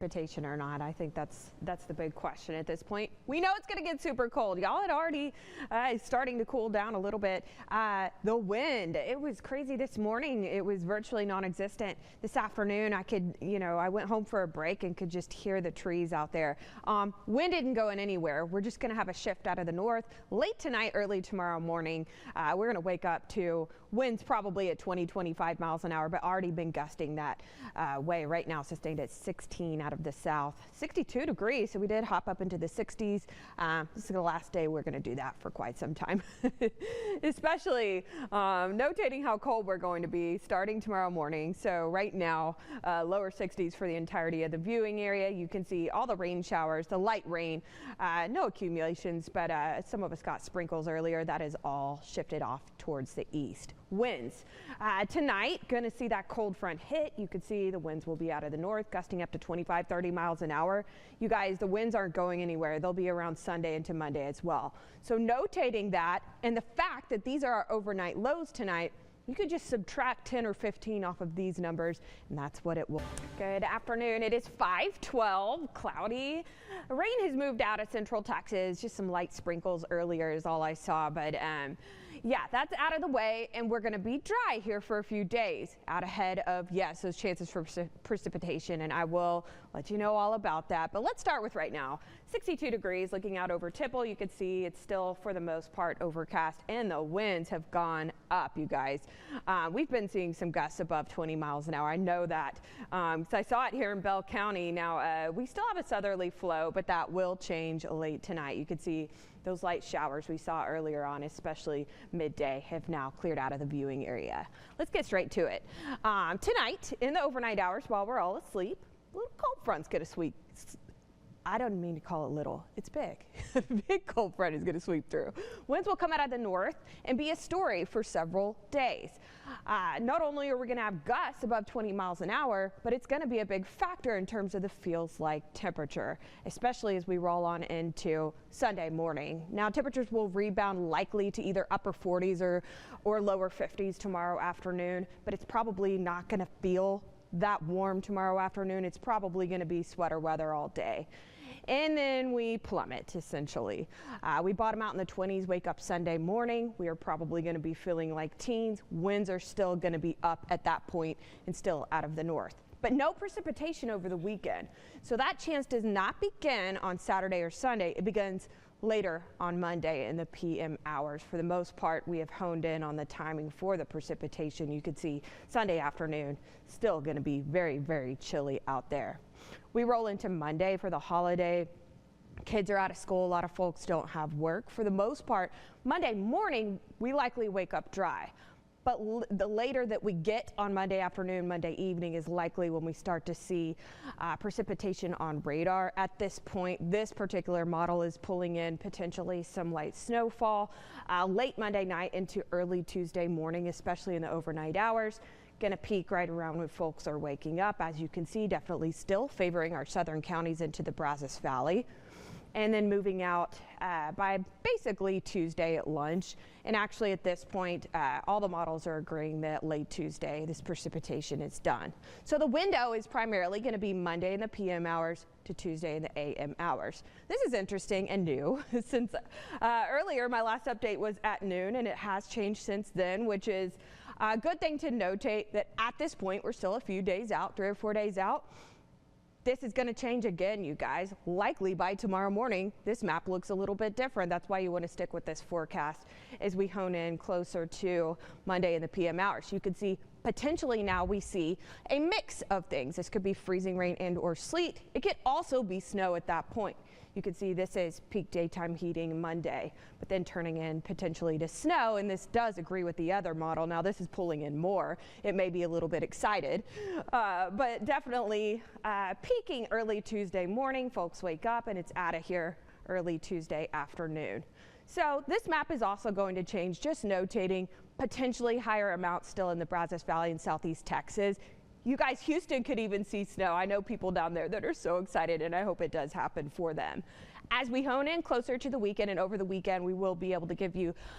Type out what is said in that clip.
Precipitation or not. I think that's the big question at this point. We know it's going to get super cold. Y'all had already starting to cool down a little bit. The wind, it was crazy this morning. It was virtually non-existent. This afternoon, I went home for a break and could just hear the trees out there. Wind isn't going anywhere. We're just going to have a shift out of the north late tonight, early tomorrow morning. We're going to wake up to winds probably at 20-25 miles an hour, but already been gusting that way. Right now sustained at 16 out of the south. 62 degrees, so we did hop up into the 60s. This is the last day we're going to do that for quite some time. Especially notating how cold we're going to be starting tomorrow morning. So right now, lower 60s for the entirety of the viewing area. You can see all the rain showers, the light rain, no accumulations, but some of us got sprinkles earlier. That is all shifted off towards the east. Winds tonight, going to see that cold front hit. You can see the winds will be out of the north, gusting up to 25-30 miles an hour. You guys, the winds aren't going anywhere. They'll be around Sunday into Monday as well. So notating that and the fact that these are our overnight lows tonight, you could just subtract 10 or 15 off of these numbers, and that's what it will. Good afternoon. It is 5:12, cloudy. Rain has moved out of central Texas. Just some light sprinkles earlier is all I saw, but yeah, that's out of the way, and we're going to be dry here for a few days out ahead of, yes, those chances for precipitation, and I will let you know all about that. But let's start with right now. 62 degrees, looking out over Tipple. You can see it's still, for the most part, overcast, and the winds have gone up, you guys. We've been seeing some gusts above 20 miles an hour. I know that because I saw it here in Bell County. Now, we still have a southerly flow, but that will change late tonight. You can see those light showers we saw earlier on, especially midday, have now cleared out of the viewing area. Let's get straight to it. Tonight, in the overnight hours while we're all asleep, a little cold front's going to sweep. I don't mean to call it little, it's big. A big cold front is going to sweep through. Winds will come out of the north and be a story for several days. Not only are we going to have gusts above 20 miles an hour, but it's going to be a big factor in terms of the feels like temperature, especially as we roll on into Sunday morning. Now, temperatures will rebound likely to either upper 40s or lower 50s tomorrow afternoon, but it's probably not going to feel that warm tomorrow afternoon. It's probably going to be sweater weather all day. And then we plummet, essentially. We bottom out in the 20s, wake up Sunday morning. We are probably going to be feeling like teens. Winds are still going to be up at that point and still out of the north. But no precipitation over the weekend. So that chance does not begin on Saturday or Sunday. It begins later on Monday in the PM hours. For the most part, we have honed in on the timing for the precipitation. You could see Sunday afternoon still going to be very, very chilly out there. We roll into Monday for the holiday. Kids are out of school. A lot of folks don't have work. For the most part, Monday morning, we likely wake up dry. But the later that we get on Monday afternoon, Monday evening is likely when we start to see precipitation on radar. At this point, this particular model is pulling in potentially some light snowfall late Monday night into early Tuesday morning, especially in the overnight hours. Going to peak right around when folks are waking up. As you can see, definitely still favoring our southern counties into the Brazos Valley. And then moving out by basically Tuesday at lunch. And actually at this point, all the models are agreeing that late Tuesday, this precipitation is done. So the window is primarily going to be Monday in the PM hours to Tuesday in the AM hours. This is interesting and new since earlier my last update was at noon, and it has changed since then, which is a good thing to notate that at this point, we're still a few days out, 3 or 4 days out. This is going to change again, you guys. Likely by tomorrow morning, this map looks a little bit different. That's why you want to stick with this forecast as we hone in closer to Monday in the PM hours. You can see potentially now we see a mix of things. This could be freezing rain and or sleet. It could also be snow at that point. You can see this is peak daytime heating Monday, but then turning in potentially to snow, and this does agree with the other model. Now this is pulling in more. It may be a little bit excited, but definitely peaking early Tuesday morning. Folks wake up and it's out of here early Tuesday afternoon. So this map is also going to change, just notating potentially higher amounts still in the Brazos Valley and southeast Texas. You guys, Houston could even see snow. I know people down there that are so excited, and I hope it does happen for them. As we hone in closer to the weekend and over the weekend, we will be able to give you